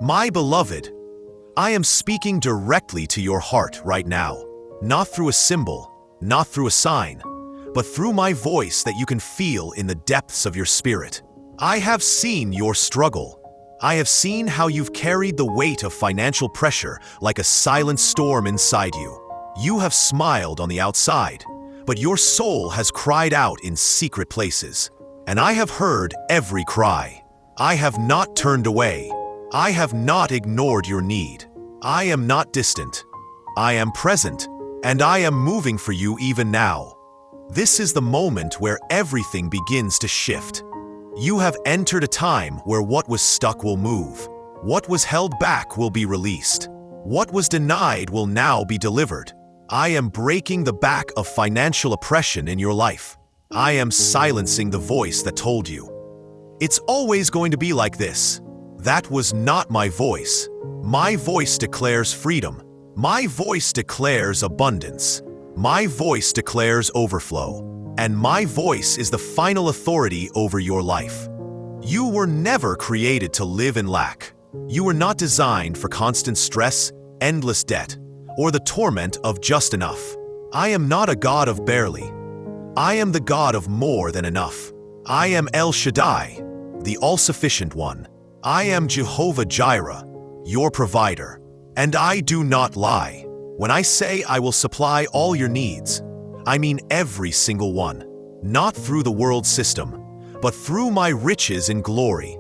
My beloved, I am speaking directly to your heart right now, not through a symbol, not through a sign, but through my voice that you can feel in the depths of your spirit. I have seen your struggle. I have seen how you've carried the weight of financial pressure like a silent storm inside you. You have smiled on the outside, but your soul has cried out in secret places. And I have heard every cry. I have not turned away. I have not ignored your need. I am not distant. I am present, and I am moving for you even now. This is the moment where everything begins to shift. You have entered a time where what was stuck will move. What was held back will be released. What was denied will now be delivered. I am breaking the back of financial oppression in your life. I am silencing the voice that told you, "It's always going to be like this." That was not my voice. My voice declares freedom. My voice declares abundance. My voice declares overflow. And my voice is the final authority over your life. You were never created to live in lack. You were not designed for constant stress, endless debt, or the torment of just enough. I am not a God of barely. I am the God of more than enough. I am El Shaddai, the all-sufficient one. I am Jehovah Jireh, your provider. And I do not lie. When I say I will supply all your needs, I mean every single one. Not through the world system, but through my riches in glory.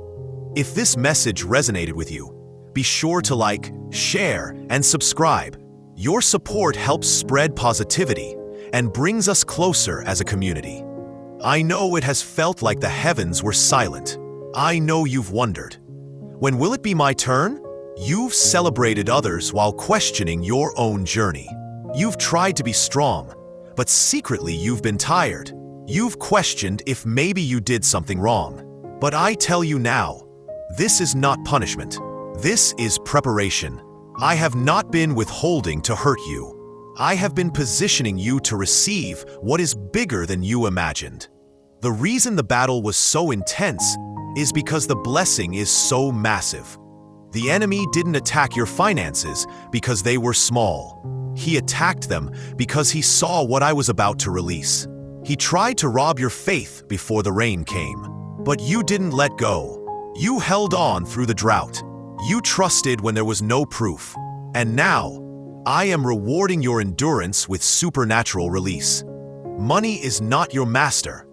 If this message resonated with you, be sure to like, share, and subscribe. Your support helps spread positivity and brings us closer as a community. I know it has felt like the heavens were silent. I know you've wondered, when will it be my turn? You've celebrated others while questioning your own journey. You've tried to be strong, but secretly you've been tired. You've questioned if maybe you did something wrong. But I tell you now, this is not punishment. This is preparation. I have not been withholding to hurt you. I have been positioning you to receive what is bigger than you imagined. The reason the battle was so intense is because the blessing is so massive. The enemy didn't attack your finances because they were small. He attacked them because he saw what I was about to release. He tried to rob your faith before the rain came. But you didn't let go. You held on through the drought. You trusted when there was no proof. And now, I am rewarding your endurance with supernatural release. Money is not your master.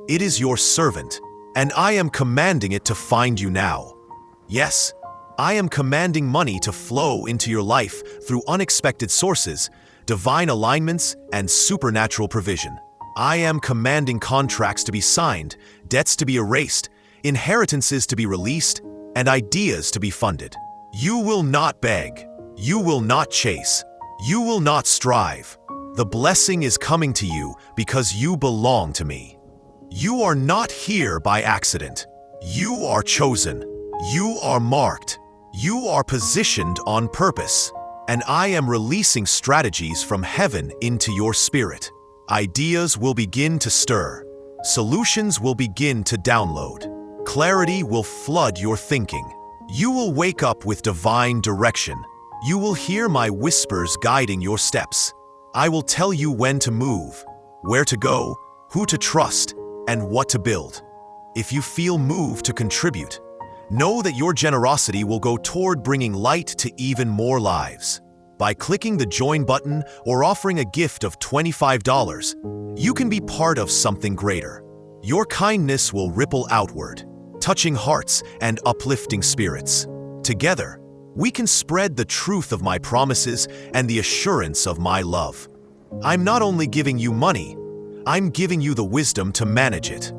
It is your servant. And I am commanding it to find you now. Yes, I am commanding money to flow into your life through unexpected sources, divine alignments, and supernatural provision. I am commanding contracts to be signed, debts to be erased, inheritances to be released, and ideas to be funded. You will not beg. You will not chase. You will not strive. The blessing is coming to you because you belong to me. You are not here by accident. You are chosen. You are marked. You are positioned on purpose. And I am releasing strategies from heaven into your spirit. Ideas will begin to stir. Solutions will begin to download. Clarity will flood your thinking. You will wake up with divine direction. You will hear my whispers guiding your steps. I will tell you when to move, where to go, who to trust, and what to build. If you feel moved to contribute, know that your generosity will go toward bringing light to even more lives. By clicking the join button or offering a gift of $25, you can be part of something greater. Your kindness will ripple outward, touching hearts and uplifting spirits. Together, we can spread the truth of my promises and the assurance of my love. I'm not only giving you money, I'm giving you the wisdom to manage it.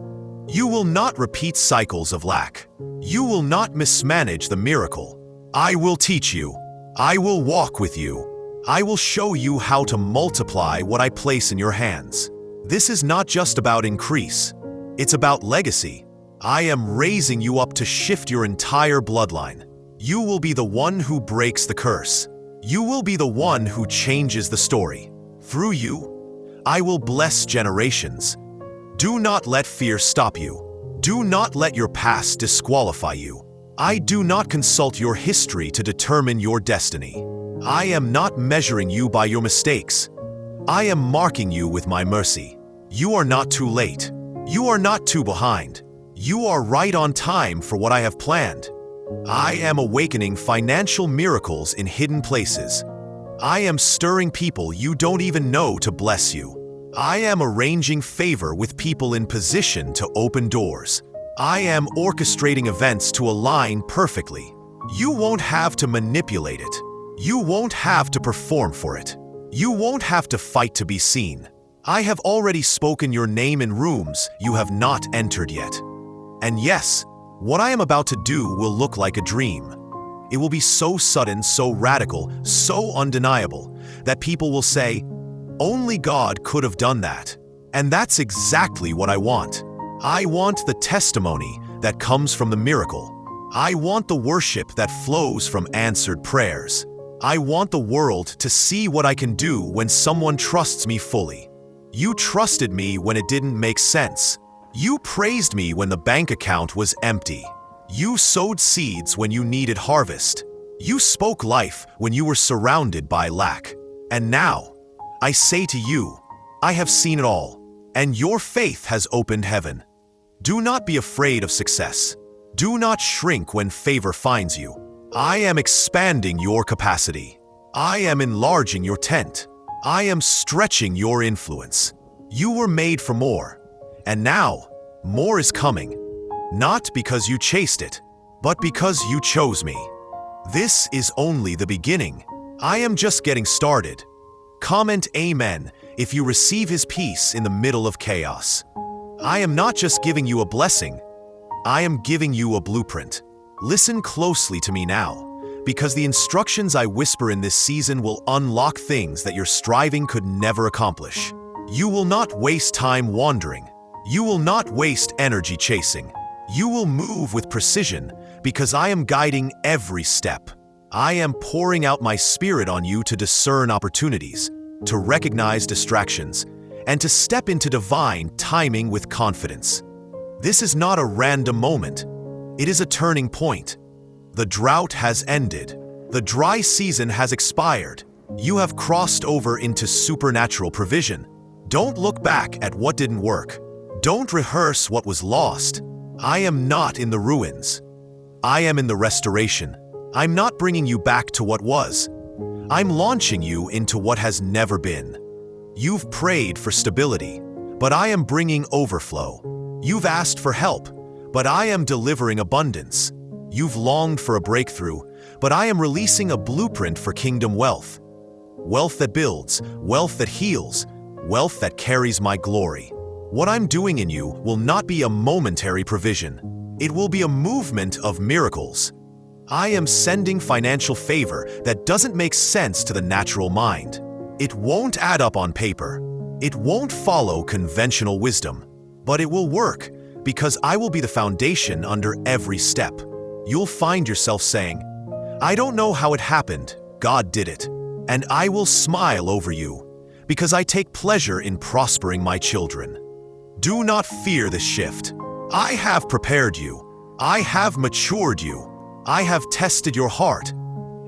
You will not repeat cycles of lack. You will not mismanage the miracle. I will teach you. I will walk with you. I will show you how to multiply what I place in your hands. This is not just about increase. It's about legacy. I am raising you up to shift your entire bloodline. You will be the one who breaks the curse. You will be the one who changes the story. Through you, I will bless generations. Do not let fear stop you. Do not let your past disqualify you. I do not consult your history to determine your destiny. I am not measuring you by your mistakes. I am marking you with my mercy. You are not too late. You are not too behind. You are right on time for what I have planned. I am awakening financial miracles in hidden places. I am stirring people you don't even know to bless you. I am arranging favor with people in position to open doors. I am orchestrating events to align perfectly. You won't have to manipulate it. You won't have to perform for it. You won't have to fight to be seen. I have already spoken your name in rooms you have not entered yet. And yes, what I am about to do will look like a dream. It will be so sudden, so radical, so undeniable, that people will say, only God could have done that. And that's exactly what I want. I want the testimony that comes from the miracle. I want the worship that flows from answered prayers. I want the world to see what I can do when someone trusts me fully. You trusted me when it didn't make sense. You praised me when the bank account was empty. You sowed seeds when you needed harvest. You spoke life when you were surrounded by lack. And now, I say to you, I have seen it all, and your faith has opened heaven. Do not be afraid of success. Do not shrink when favor finds you. I am expanding your capacity. I am enlarging your tent. I am stretching your influence. You were made for more. And now, more is coming. Not because you chased it, but because you chose me. This is only the beginning. I am just getting started. Comment Amen if you receive His peace in the middle of chaos. I am not just giving you a blessing. I am giving you a blueprint. Listen closely to me now, because the instructions I whisper in this season will unlock things that your striving could never accomplish. You will not waste time wandering. You will not waste energy chasing. You will move with precision because I am guiding every step. I am pouring out my spirit on you to discern opportunities, to recognize distractions, and to step into divine timing with confidence. This is not a random moment. It is a turning point. The drought has ended. The dry season has expired. You have crossed over into supernatural provision. Don't look back at what didn't work. Don't rehearse what was lost. I am not in the ruins. I am in the restoration. I'm not bringing you back to what was. I'm launching you into what has never been. You've prayed for stability, but I am bringing overflow. You've asked for help, but I am delivering abundance. You've longed for a breakthrough, but I am releasing a blueprint for kingdom wealth. Wealth that builds, wealth that heals, wealth that carries my glory. What I'm doing in you will not be a momentary provision. It will be a movement of miracles. I am sending financial favor that doesn't make sense to the natural mind. It won't add up on paper. It won't follow conventional wisdom, but it will work because I will be the foundation under every step. You'll find yourself saying, I don't know how it happened, God did it. And I will smile over you because I take pleasure in prospering my children. Do not fear this shift. I have prepared you. I have matured you. I have tested your heart,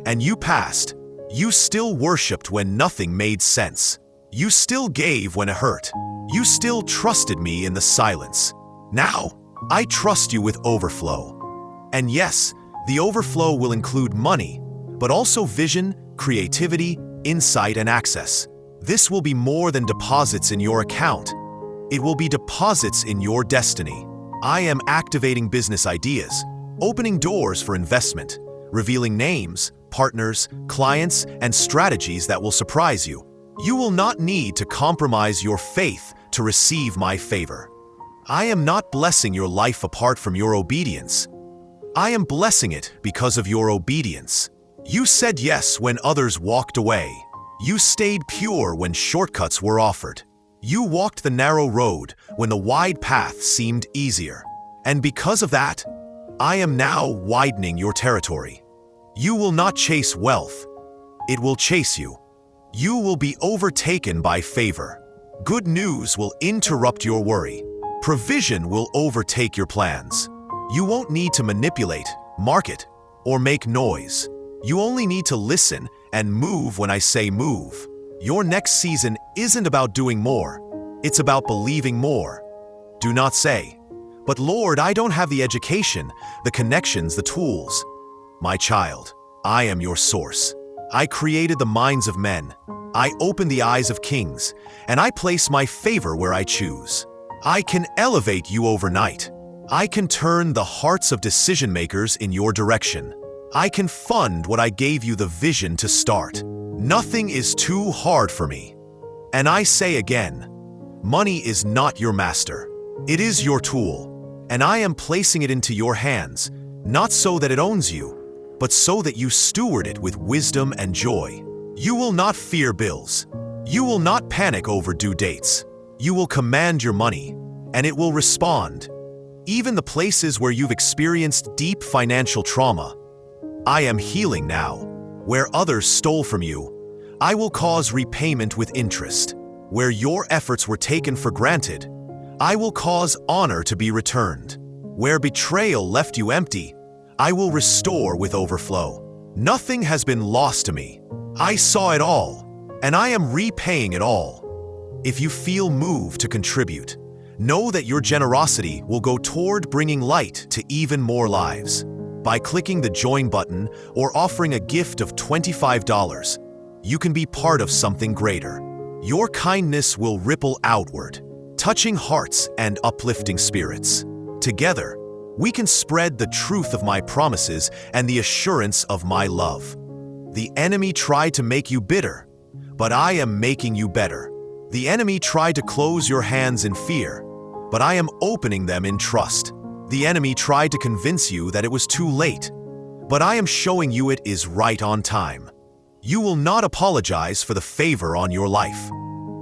and you passed. You still worshipped when nothing made sense. You still gave when it hurt. You still trusted me in the silence. Now, I trust you with overflow. And yes, the overflow will include money, but also vision, creativity, insight, and access. This will be more than deposits in your account. It will be deposits in your destiny. I am activating business ideas, opening doors for investment, revealing names, partners, clients, and strategies that will surprise you. You will not need to compromise your faith to receive my favor. I am not blessing your life apart from your obedience. I am blessing it because of your obedience. You said yes when others walked away. You stayed pure when shortcuts were offered. You walked the narrow road when the wide path seemed easier. And because of that, I am now widening your territory. You will not chase wealth. It will chase you. You will be overtaken by favor. Good news will interrupt your worry. Provision will overtake your plans. You won't need to manipulate. market, or make noise. You only need to listen and move when I say move. Your next season isn't about doing more. It's about believing more. Do not say, "But Lord, I don't have the education, the connections, the tools." My child, I am your source. I created the minds of men. I open the eyes of kings, and I place my favor where I choose. I can elevate you overnight. I can turn the hearts of decision makers in your direction. I can fund what I gave you the vision to start. Nothing is too hard for me. And I say again, money is not your master. It is your tool, and I am placing it into your hands, not so that it owns you, but so that you steward it with wisdom and joy. You will not fear bills. You will not panic over due dates. You will command your money, and it will respond. Even the places where you've experienced deep financial trauma, I am healing now. Where others stole from you, I will cause repayment with interest. Where your efforts were taken for granted, I will cause honor to be returned. Where betrayal left you empty, I will restore with overflow. Nothing has been lost to me. I saw it all, and I am repaying it all. If you feel moved to contribute, know that your generosity will go toward bringing light to even more lives. By clicking the join button or offering a gift of $25, you can be part of something greater. Your kindness will ripple outward, touching hearts and uplifting spirits. Together, we can spread the truth of my promises and the assurance of my love. The enemy tried to make you bitter, but I am making you better. The enemy tried to close your hands in fear, but I am opening them in trust. The enemy tried to convince you that it was too late, but I am showing you it is right on time. You will not apologize for the favor on your life.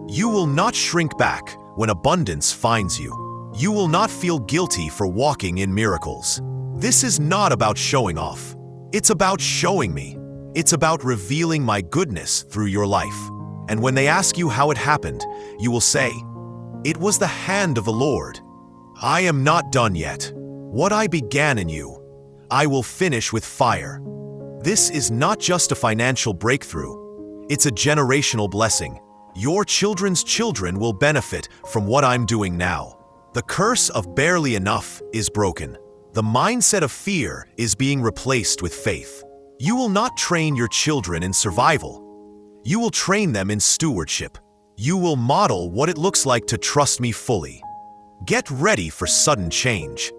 You will not shrink back when abundance finds you. You will not feel guilty for walking in miracles. This is not about showing off. It's about showing me. It's about revealing my goodness through your life. And when they ask you how it happened, you will say, "It was the hand of the Lord." I am not done yet. What I began in you, I will finish with fire. This is not just a financial breakthrough. It's a generational blessing. Your children's children will benefit from what I'm doing now. The curse of barely enough is broken. The mindset of fear is being replaced with faith. You will not train your children in survival. You will train them in stewardship. You will model what it looks like to trust me fully. Get ready for sudden change.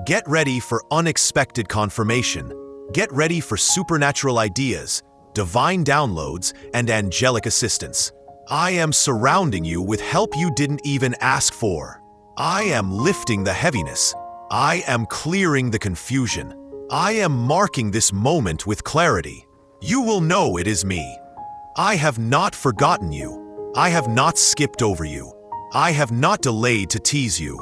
Get ready for unexpected confirmation. Get ready for supernatural ideas, divine downloads, and angelic assistance. I am surrounding you with help you didn't even ask for. I am lifting the heaviness. I am clearing the confusion. I am marking this moment with clarity. You will know it is me. I have not forgotten you. I have not skipped over you. I have not delayed to tease you.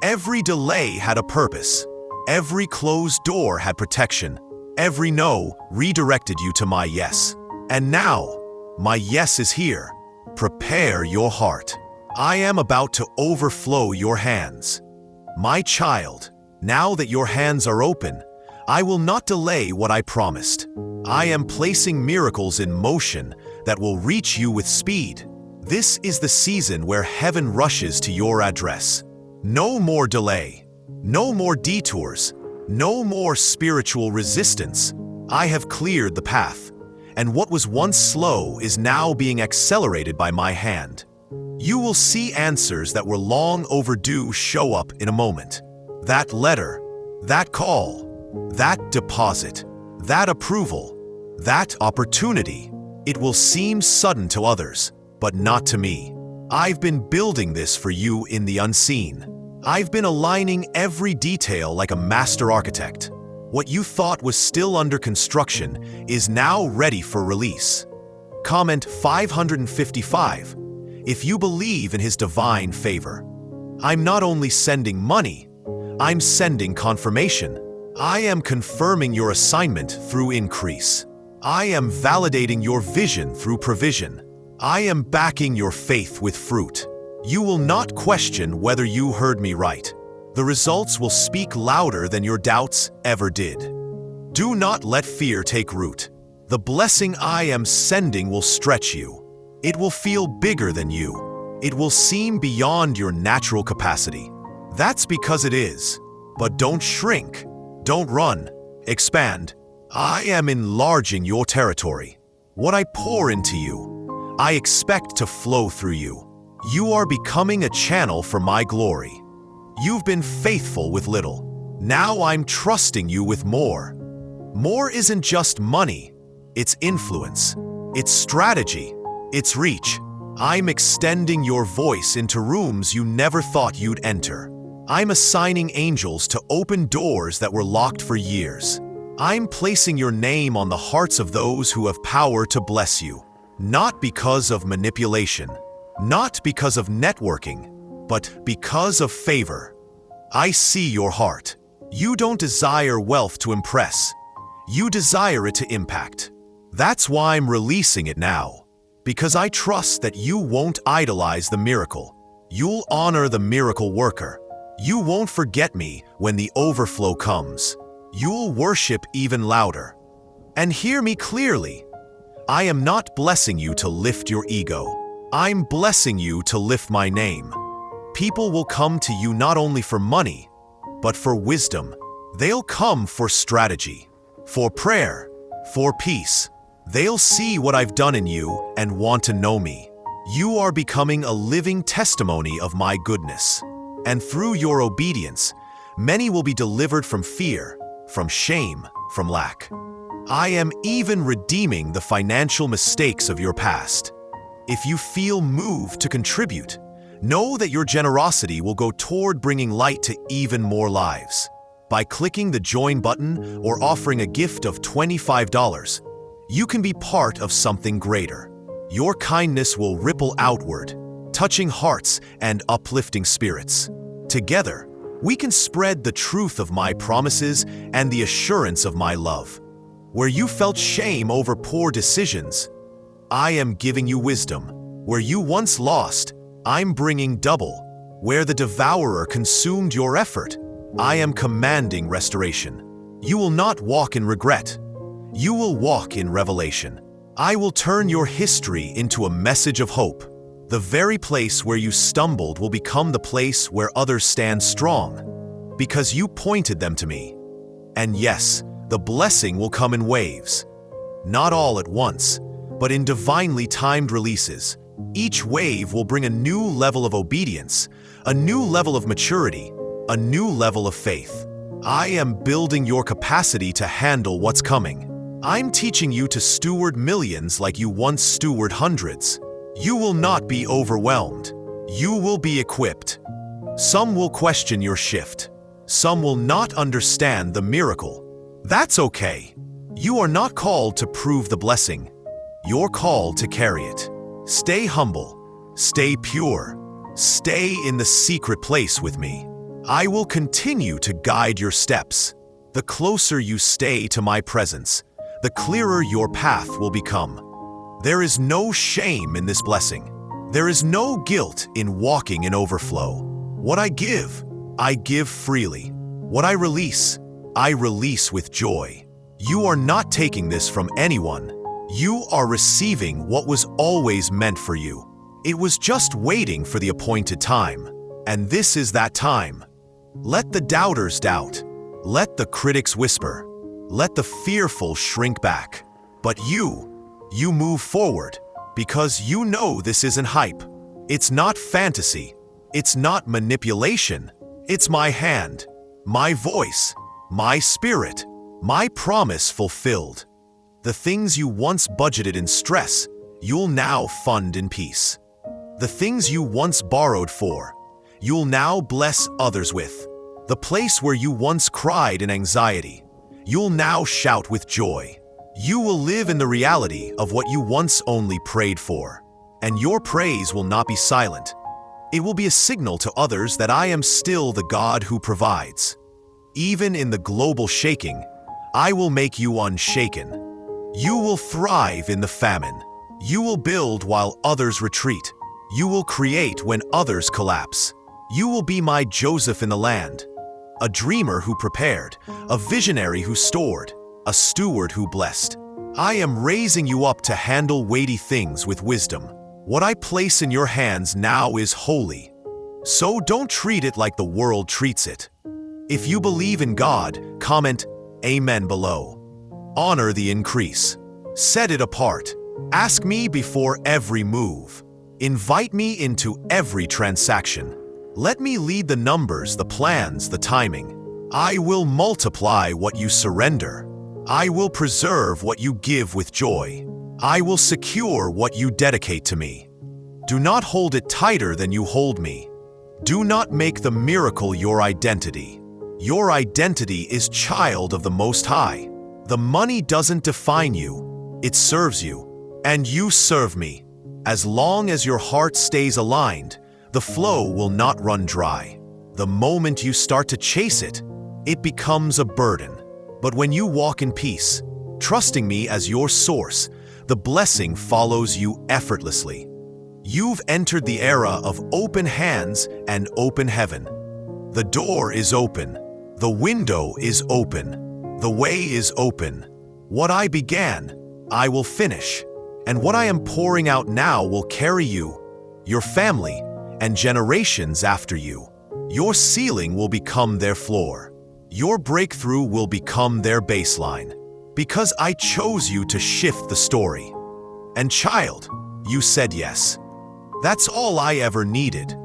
Every delay had a purpose. Every closed door had protection. Every no redirected you to my yes. And now, my yes is here. Prepare your heart. I am about to overflow your hands. My child, now that your hands are open, I will not delay what I promised. I am placing miracles in motion that will reach you with speed. This is the season where heaven rushes to your address. No more delay. No more detours. No more spiritual resistance. I have cleared the path, and what was once slow is now being accelerated by my hand. You will see answers that were long overdue show up in a moment. That letter, that call, that deposit, that approval, that opportunity. It will seem sudden to others, but not to me. I've been building this for you in the unseen. I've been aligning every detail like a master architect. What you thought was still under construction is now ready for release. Comment 555 if you believe in his divine favor. I'm not only sending money, I'm sending confirmation. I am confirming your assignment through increase. I am validating your vision through provision. I am backing your faith with fruit. You will not question whether you heard me right. The results will speak louder than your doubts ever did. Do not let fear take root. The blessing I am sending will stretch you. It will feel bigger than you. It will seem beyond your natural capacity. That's because it is. But don't shrink. Don't run. Expand. I am enlarging your territory. What I pour into you, I expect to flow through you. You are becoming a channel for my glory. You've been faithful with little. Now I'm trusting you with more. More isn't just money. It's influence. It's strategy. It's reach. I'm extending your voice into rooms you never thought you'd enter. I'm assigning angels to open doors that were locked for years. I'm placing your name on the hearts of those who have power to bless you. Not because of manipulation, not because of networking, but because of favor. I see your heart. You don't desire wealth to impress. You desire it to impact. That's why I'm releasing it now. Because I trust that you won't idolize the miracle. You'll honor the miracle worker. You won't forget me when the overflow comes. You'll worship even louder. And hear me clearly. I am not blessing you to lift your ego. I'm blessing you to lift my name. People will come to you not only for money, but for wisdom. They'll come for strategy, for prayer, for peace. They'll see what I've done in you and want to know me. You are becoming a living testimony of my goodness. And through your obedience, many will be delivered from fear, from shame, from lack. I am even redeeming the financial mistakes of your past. If you feel moved to contribute, know that your generosity will go toward bringing light to even more lives. By clicking the join button or offering a gift of $25, you can be part of something greater. Your kindness will ripple outward, touching hearts and uplifting spirits. Together, we can spread the truth of my promises and the assurance of my love. Where you felt shame over poor decisions, I am giving you wisdom. Where you once lost, I'm bringing double. Where the devourer consumed your effort, I am commanding restoration. You will not walk in regret. You will walk in revelation. I will turn your history into a message of hope. The very place where you stumbled will become the place where others stand strong, because you pointed them to me. And yes, the blessing will come in waves. Not all at once, but in divinely timed releases. Each wave will bring a new level of obedience, a new level of maturity, a new level of faith. I am building your capacity to handle what's coming. I'm teaching you to steward millions like you once stewarded hundreds. You will not be overwhelmed. You will be equipped. Some will question your shift. Some will not understand the miracle. That's okay. You are not called to prove the blessing. You're called to carry it. Stay humble. Stay pure. Stay in the secret place with me. I will continue to guide your steps. The closer you stay to my presence, the clearer your path will become. There is no shame in this blessing. There is no guilt in walking in overflow. What I give freely. What I release with joy. You are not taking this from anyone. You are receiving what was always meant for you. It was just waiting for the appointed time. And this is that time. Let the doubters doubt. Let the critics whisper. Let the fearful shrink back. But you move forward because you know this isn't hype. It's not fantasy. It's not manipulation. It's my hand, my voice, my spirit, my promise fulfilled. The things you once budgeted in stress, you'll now fund in peace. The things you once borrowed for, you'll now bless others with. The place where you once cried in anxiety, you'll now shout with joy. You will live in the reality of what you once only prayed for. And your praise will not be silent. It will be a signal to others that I am still the God who provides. Even in the global shaking, I will make you unshaken. You will thrive in the famine. You will build while others retreat. You will create when others collapse. You will be my Joseph in the land, a dreamer who prepared, a visionary who stored. a steward who blessed. I am raising you up to handle weighty things with wisdom. What I place in your hands now is holy. So don't treat it like the world treats it. If you believe in God, comment Amen below. Honor the increase. Set it apart. Ask me before every move. Invite me into every transaction. Let me lead the numbers, the plans, the timing. I will multiply what you surrender. I will preserve what you give with joy. I will secure what you dedicate to me. Do not hold it tighter than you hold me. Do not make the miracle your identity. Your identity is child of the Most High. The money doesn't define you. It serves you. And you serve me. As long as your heart stays aligned, the flow will not run dry. The moment you start to chase it, it becomes a burden. But when you walk in peace, trusting me as your source, the blessing follows you effortlessly. You've entered the era of open hands and open heaven. The door is open. The window is open. The way is open. What I began, I will finish. And what I am pouring out now will carry you, your family, and generations after you. Your ceiling will become their floor. Your breakthrough will become their baseline. Because I chose you to shift the story. And child, you said yes. That's all I ever needed.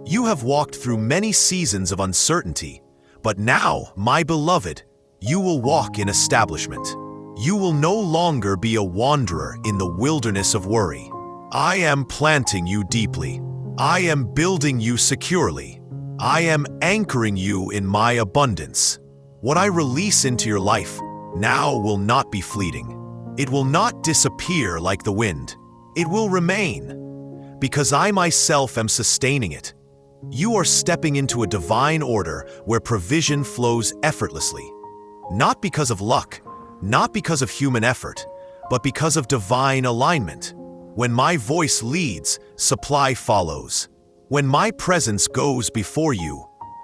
You have walked through many seasons of uncertainty, but now, my beloved, you will walk in establishment. You will no longer be a wanderer in the wilderness of worry. I am planting you deeply. I am building you securely. I am anchoring you in my abundance. What I release into your life now will not be fleeting. It will not disappear like the wind. It will remain, because I myself am sustaining it. You are stepping into a divine order where provision flows effortlessly. Not because of luck, not because of human effort, but because of divine alignment. When my voice leads, supply follows. When my presence goes before you,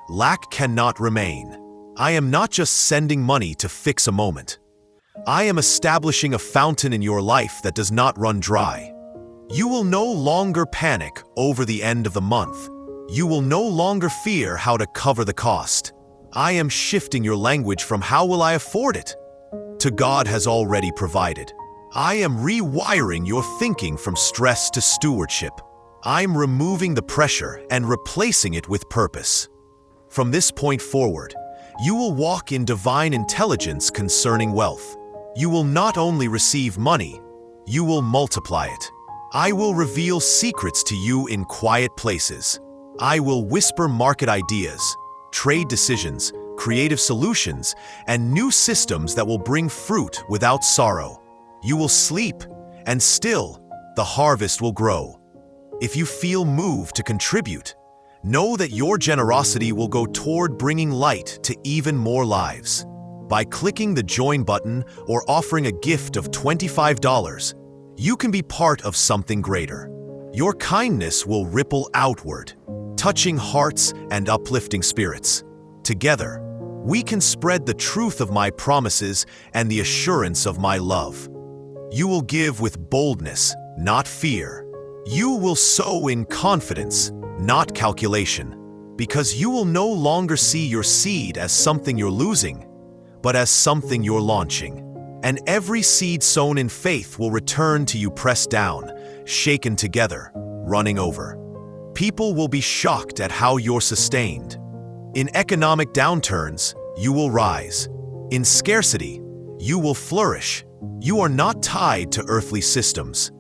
lack cannot remain. I am not just sending money to fix a moment. I am establishing a fountain in your life that does not run dry. You will no longer panic over the end of the month. You will no longer fear how to cover the cost. I am shifting your language from how will I afford it to God has already provided. I am rewiring your thinking from stress to stewardship. I'm removing the pressure and replacing it with purpose. From this point forward, you will walk in divine intelligence concerning wealth. You will not only receive money, you will multiply it. I will reveal secrets to you in quiet places. I will whisper market ideas, trade decisions, creative solutions, and new systems that will bring fruit without sorrow. You will sleep, and still, the harvest will grow. If you feel moved to contribute, know that your generosity will go toward bringing light to even more lives. By clicking the join button or offering a gift of $25, you can be part of something greater. Your kindness will ripple outward, touching hearts and uplifting spirits. Together, we can spread the truth of my promises and the assurance of my love. You will give with boldness, not fear. You will sow in confidence, not calculation, because you will no longer see your seed as something you're losing, but as something you're launching. And every seed sown in faith will return to you pressed down, shaken together, running over. People will be shocked at how you're sustained. In economic downturns, you will rise. In scarcity, you will flourish. You are not tied to earthly systems.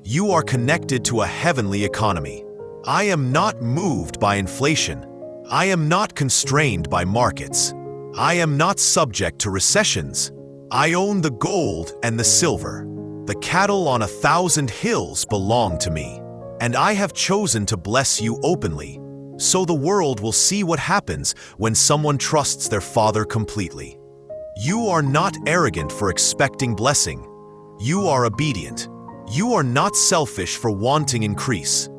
You are connected to a heavenly economy. I am not moved by inflation. I am not constrained by markets. I am not subject to recessions. I own the gold and the silver. The cattle on 1,000 hills belong to me. And I have chosen to bless you openly, so the world will see what happens when someone trusts their Father completely. You are not arrogant for expecting blessing. You are obedient. You are not selfish for wanting increase.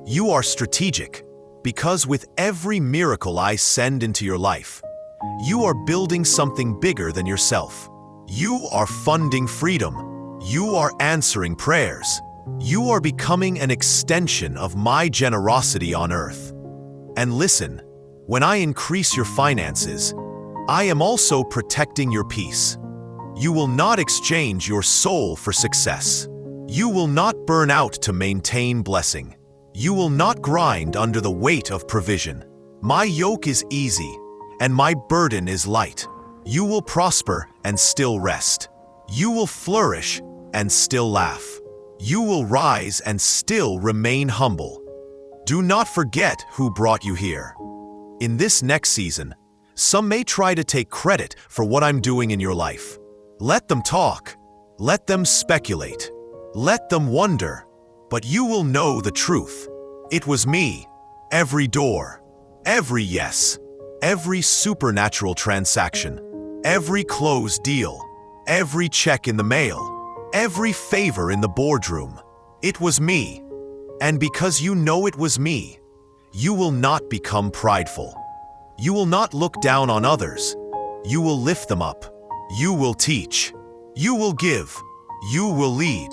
You are strategic, because with every miracle I send into your life, you are building something bigger than yourself. You are funding freedom. You are answering prayers. You are becoming an extension of my generosity on earth. And listen, when I increase your finances, I am also protecting your peace. You will not exchange your soul for success. You will not burn out to maintain blessing. You will not grind under the weight of provision. My yoke is easy, and my burden is light. You will prosper and still rest. You will flourish and still laugh. You will rise and still remain humble. Do not forget who brought you here. In this next season, some may try to take credit for what I'm doing in your life. Let them talk. Let them speculate. Let them wonder. But you will know the truth. It was me. Every door, every yes, every supernatural transaction, every closed deal, every check in the mail, every favor in the boardroom. It was me. And because you know it was me, you will not become prideful. You will not look down on others. You will lift them up. You will teach. You will give. You will lead.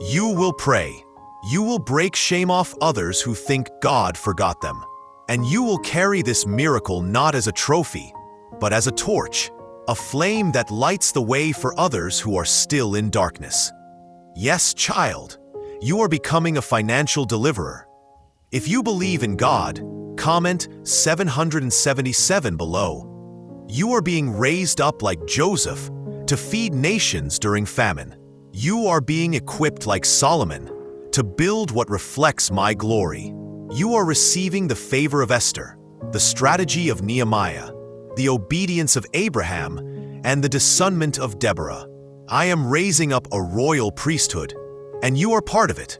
You will pray. You will break shame off others who think God forgot them. And you will carry this miracle not as a trophy, but as a torch, a flame that lights the way for others who are still in darkness. Yes, child, you are becoming a financial deliverer. If you believe in God, comment 777 below. You are being raised up like Joseph to feed nations during famine. You are being equipped like Solomon to build what reflects my glory. You are receiving the favor of Esther, the strategy of Nehemiah, the obedience of Abraham, and the discernment of Deborah. I am raising up a royal priesthood, and you are part of it.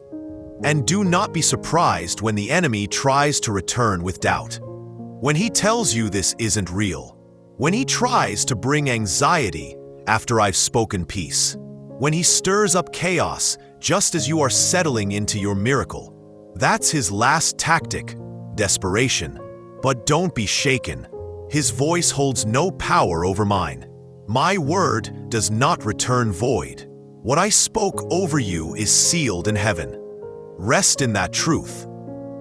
And do not be surprised when the enemy tries to return with doubt. When he tells you this isn't real, when he tries to bring anxiety after I've spoken peace, when he stirs up chaos just as you are settling into your miracle, that's his last tactic, desperation. But don't be shaken. His voice holds no power over mine. My word does not return void. What I spoke over you is sealed in heaven. Rest in that truth.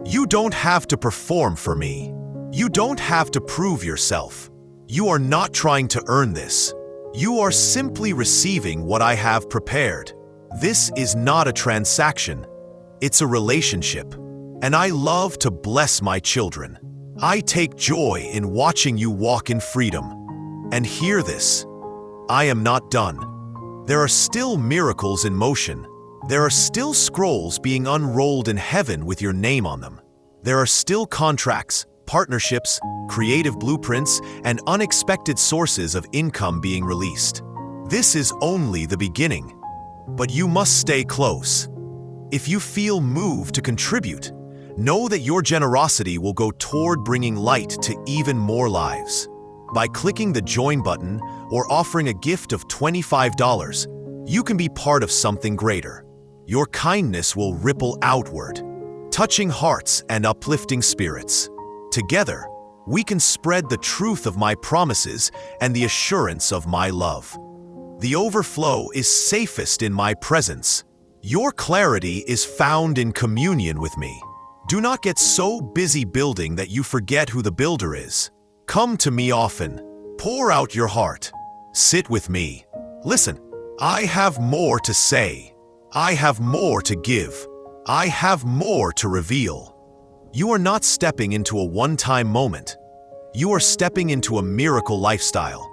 You don't have to perform for me. You don't have to prove yourself. You are not trying to earn this. You are simply receiving what I have prepared. This is not a transaction. It's a relationship. And I love to bless my children. I take joy in watching you walk in freedom. And hear this. I am not done. There are still miracles in motion. There are still scrolls being unrolled in heaven with your name on them. There are still contracts, partnerships, creative blueprints, and unexpected sources of income being released. This is only the beginning. But you must stay close. If you feel moved to contribute, know that your generosity will go toward bringing light to even more lives. By clicking the join button or offering a gift of $25, you can be part of something greater. Your kindness will ripple outward, touching hearts and uplifting spirits. Together, we can spread the truth of my promises and the assurance of my love. The overflow is safest in my presence. Your clarity is found in communion with me. Do not get so busy building that you forget who the builder is. Come to me often. Pour out your heart. Sit with me. Listen, I have more to say. I have more to give. I have more to reveal. You are not stepping into a one-time moment. You are stepping into a miracle lifestyle.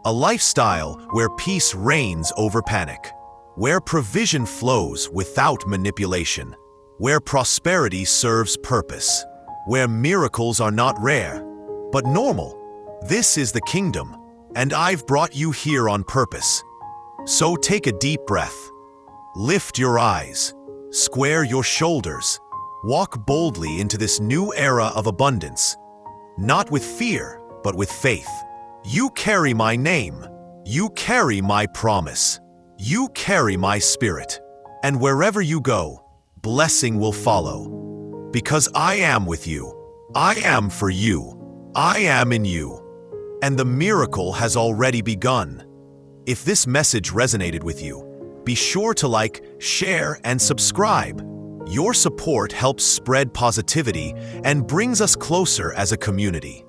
A lifestyle where peace reigns over panic, where provision flows without manipulation, where prosperity serves purpose, where miracles are not rare, but normal. This is the kingdom, and I've brought you here on purpose. So take a deep breath. Lift your eyes. Square your shoulders. Walk boldly into this new era of abundance. Not with fear, but with faith. You carry my name. You carry my promise. You carry my spirit. And wherever you go, blessing will follow. Because I am with you. I am for you. I am in you. And the miracle has already begun. If this message resonated with you, be sure to like, share, and subscribe. Your support helps spread positivity and brings us closer as a community.